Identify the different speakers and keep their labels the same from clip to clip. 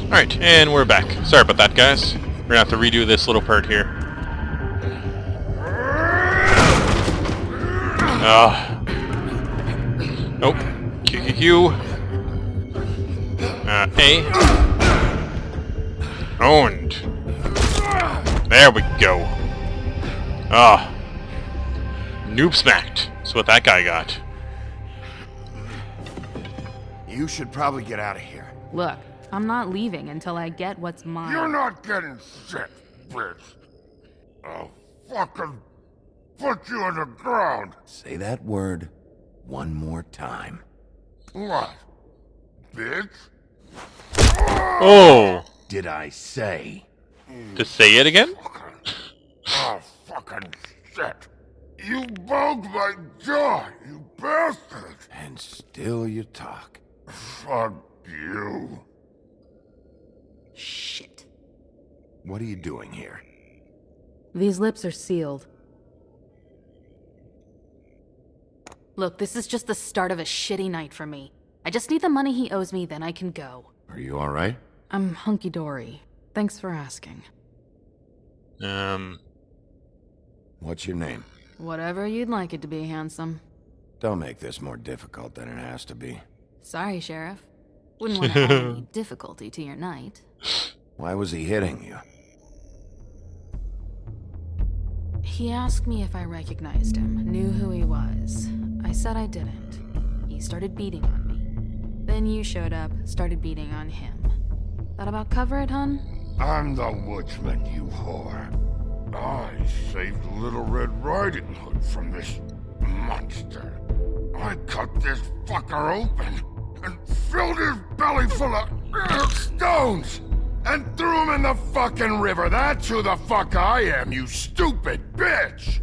Speaker 1: Alright, and we're back. Sorry about that, guys. We're gonna have to redo this little part here. Nope. Q. A. Owned. There we go. Noob smacked. That's what that guy got.
Speaker 2: You should probably get out of here.
Speaker 3: Look, I'm not leaving until I get what's mine.
Speaker 4: You're not getting shit, bitch. I'll fucking put you in the ground.
Speaker 2: Say that word one more time.
Speaker 4: What? Bitch?
Speaker 1: Oh!
Speaker 2: Did I say?
Speaker 1: To say it again?
Speaker 4: Oh, fucking shit. You broke my jaw, you bastard.
Speaker 2: And still you talk.
Speaker 4: Fuck you.
Speaker 3: Shit.
Speaker 2: What are you doing here?
Speaker 3: These lips are sealed. Look, this is just the start of a shitty night for me. I just need the money he owes me, then I can go.
Speaker 2: Are you alright?
Speaker 3: I'm hunky-dory. Thanks for asking.
Speaker 2: What's your name?
Speaker 3: Whatever you'd like it to be, handsome.
Speaker 2: Don't make this more difficult than it has to be.
Speaker 3: Sorry, Sheriff. Wouldn't want to add any difficulty to your night.
Speaker 2: Why was he hitting you?
Speaker 3: He asked me if I recognized him, knew who he was. I said I didn't. He started beating on me. Then you showed up, started beating on him. That about cover it, hun?
Speaker 4: I'm the woodsman, you whore. I saved Little Red Riding Hood from this monster. I cut this fucker open and filled his belly full of stones and threw him in the fucking river. That's who the fuck I am, you stupid bitch!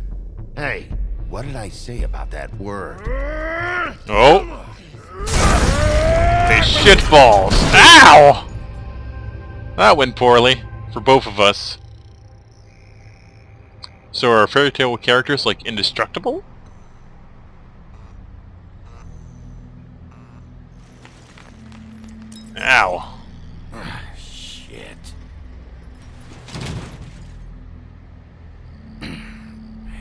Speaker 2: Hey, what did I say about that word?
Speaker 1: Oh! They shitballs! Ow! That went poorly. For both of us. So are fairy tale characters, like, indestructible? Ow.
Speaker 2: Shit.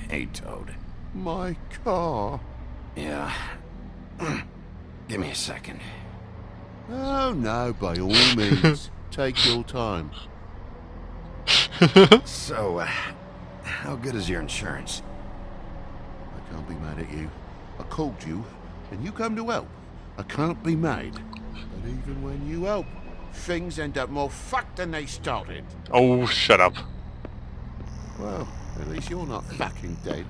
Speaker 2: Hey, Toad.
Speaker 4: My car.
Speaker 2: Yeah. Give me a second.
Speaker 5: Oh no, by all means. Take your time.
Speaker 2: So, how good is your insurance?
Speaker 5: I can't be mad at you. I called you, and you come to help. I can't be mad. But even when you help, things end up more fucked than they started.
Speaker 1: Oh, shut up.
Speaker 5: Well, at least you're not fucking dead.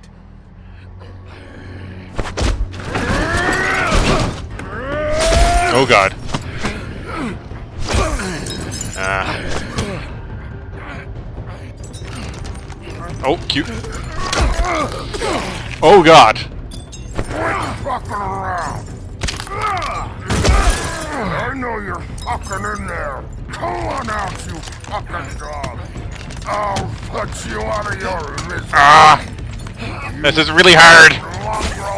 Speaker 1: Oh god. Oh, cute. Oh god.
Speaker 4: Fucking around. I know you're fucking in there. Come on out, you fucking dog. I'll put you out of your misery.
Speaker 1: This is really hard.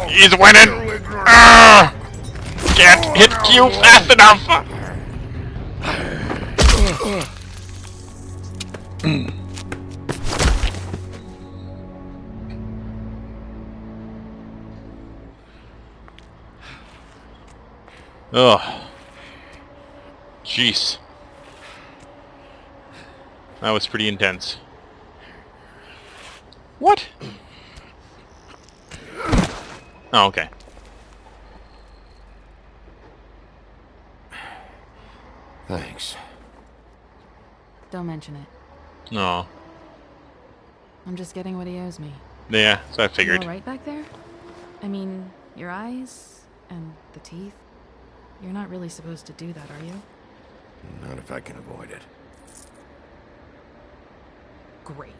Speaker 1: He's winning. Can't hit Q fast enough. Ugh. Jeez. That was pretty intense. What? Oh, okay.
Speaker 2: Thanks.
Speaker 3: Don't mention it.
Speaker 1: No.
Speaker 3: I'm just getting what he owes me.
Speaker 1: Yeah, so I
Speaker 3: You
Speaker 1: figured.
Speaker 3: all right back there? I mean, your eyes and the teeth. You're not really supposed to do that, are you?
Speaker 2: Not if I can avoid it.
Speaker 3: Great.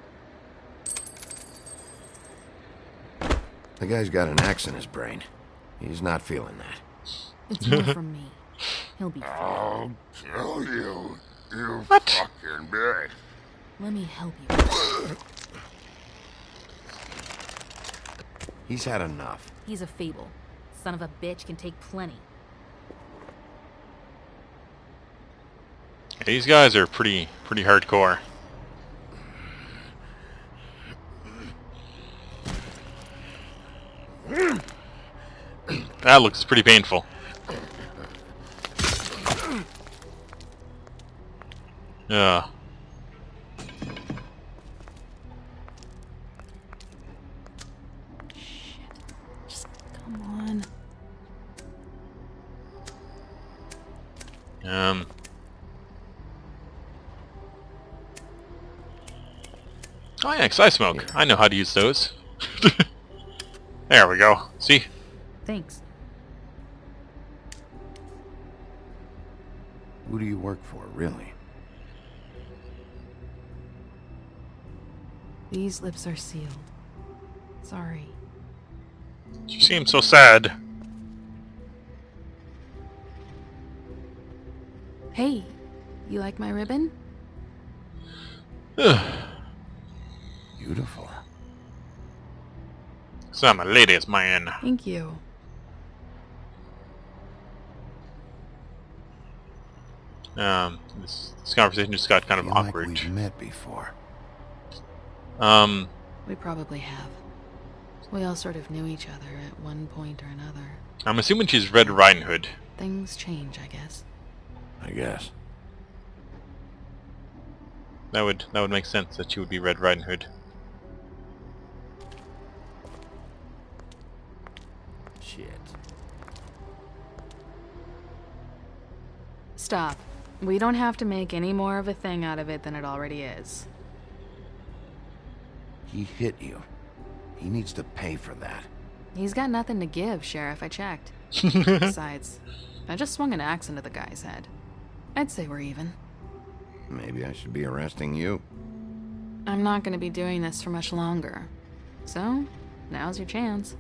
Speaker 2: The guy's got an axe in his brain. He's not feeling that.
Speaker 3: It's more from me. He'll be fine.
Speaker 4: I'll kill you, you
Speaker 1: What?
Speaker 4: fucking bitch.
Speaker 3: Let me help you.
Speaker 2: He's had enough.
Speaker 3: He's a fable. Son of a bitch can take plenty.
Speaker 1: These guys are pretty hardcore. That looks pretty painful. Yeah.
Speaker 3: Just come on.
Speaker 1: Oh yeah, 'cause I smoke. I know how to use those. There we go. See?
Speaker 3: Thanks.
Speaker 2: Who do you work for, really?
Speaker 3: These lips are sealed. Sorry.
Speaker 1: You seem so sad.
Speaker 3: Hey, you like my ribbon?
Speaker 2: Beautiful.
Speaker 1: So I'm a ladies' man.
Speaker 3: Thank you.
Speaker 1: This conversation just got kind of
Speaker 2: Feel like
Speaker 1: awkward.
Speaker 2: we've met before.
Speaker 3: We probably have. We all sort of knew each other at one point or another.
Speaker 1: I'm assuming she's Red Riding Hood.
Speaker 3: Things change, I guess.
Speaker 2: I guess.
Speaker 1: That would make sense that she would be Red Riding Hood.
Speaker 2: Shit.
Speaker 3: Stop. We don't have to make any more of a thing out of it than it already is.
Speaker 2: He hit you. He needs to pay for that.
Speaker 3: He's got nothing to give, Sheriff. I checked. Besides, I just swung an axe into the guy's head. I'd say we're even.
Speaker 2: Maybe I should be arresting you.
Speaker 3: I'm not going to be doing this for much longer. So, now's your chance.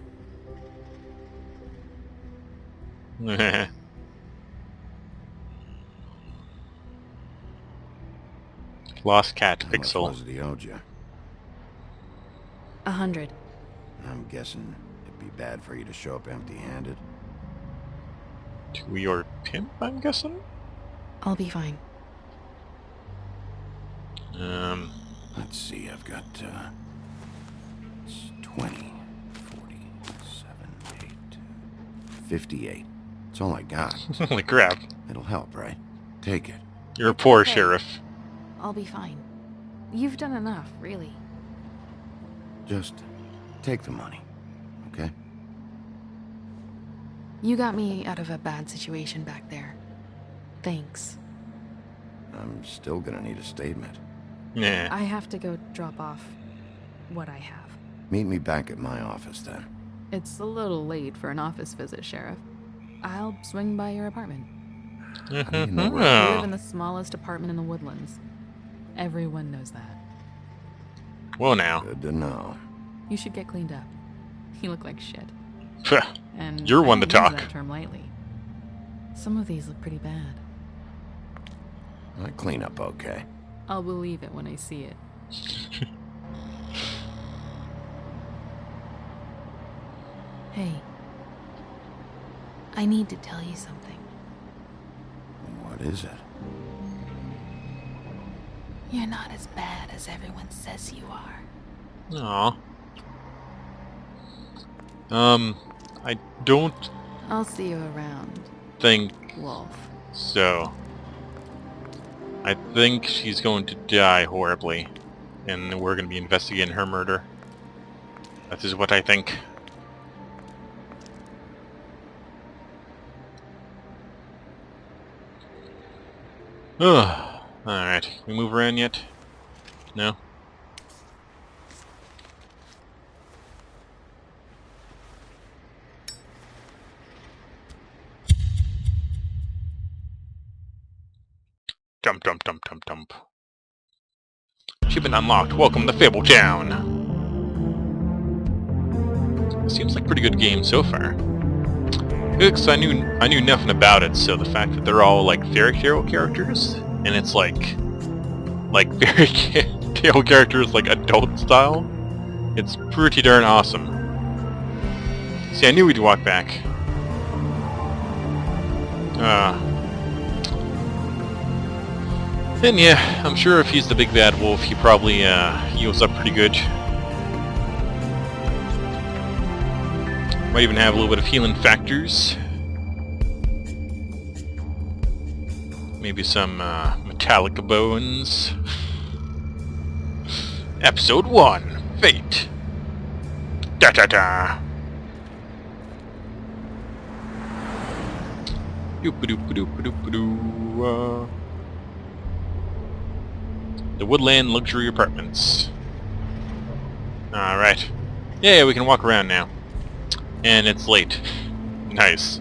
Speaker 1: Lost cat
Speaker 2: How much
Speaker 1: pixel.
Speaker 2: was it he owed you?
Speaker 3: 100.
Speaker 2: I'm guessing it'd be bad for you to show up empty-handed.
Speaker 1: To your pimp, I'm guessing?
Speaker 3: I'll be fine.
Speaker 2: Let's see, I've got, it's 20, 40, 7, 8, 58. That's all I got.
Speaker 1: Holy crap.
Speaker 2: It'll help, right? Take it.
Speaker 1: You're a poor
Speaker 3: Okay.
Speaker 1: sheriff.
Speaker 3: I'll be fine. You've done enough, really.
Speaker 2: Just take the money, okay?
Speaker 3: You got me out of a bad situation back there. Thanks.
Speaker 2: I'm still gonna need a statement.
Speaker 1: Yeah.
Speaker 3: I have to go drop off what I have.
Speaker 2: Meet me back at my office, then.
Speaker 3: It's a little late for an office visit, Sheriff. I'll swing by your apartment.
Speaker 2: How do you know where
Speaker 3: I live
Speaker 1: Oh.
Speaker 3: in the smallest apartment in the Woodlands. Everyone knows that.
Speaker 1: Well now.
Speaker 2: Good to know.
Speaker 3: You should get cleaned up. You look like shit. And
Speaker 1: You're one
Speaker 3: I
Speaker 1: to
Speaker 3: don't use
Speaker 1: talk.
Speaker 3: that term lightly. Some of these look pretty bad.
Speaker 2: I clean up okay.
Speaker 3: I'll believe it when I see it. Hey. I need to tell you something.
Speaker 2: What is it?
Speaker 3: You're not as bad as everyone says you are.
Speaker 1: Aw. I don't
Speaker 3: I'll see you around,
Speaker 1: think
Speaker 3: Wolf.
Speaker 1: so. I think she's going to die horribly, and we're going to be investigating her murder. That is what I think. Ugh. Alright, we move around yet? No? Dump, dump, dump, dump, dump. Achievement unlocked. Welcome to Fable Town. Seems like a pretty good game so far. Good, 'cause I knew nothing about it, so the fact that they're all like fairy tale characters, and it's like fairy tale characters like adult style, it's pretty darn awesome. See, I knew we'd walk back. And yeah, I'm sure if he's the big bad wolf, he probably heals up pretty good. Might even have a little bit of healing factors. Maybe some metallic bones. Episode 1, Fate. Da da da. Doop-a-doop-a-doop-a-doop-a-doo. The Woodland Luxury Apartments. Alright. Yeah, we can walk around now. And it's late. Nice.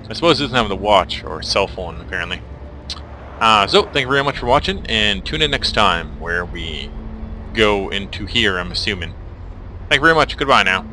Speaker 1: I suppose it doesn't have the watch or cell phone, apparently. So, thank you very much for watching, and tune in next time, where we go into here, I'm assuming. Thank you very much. Goodbye now.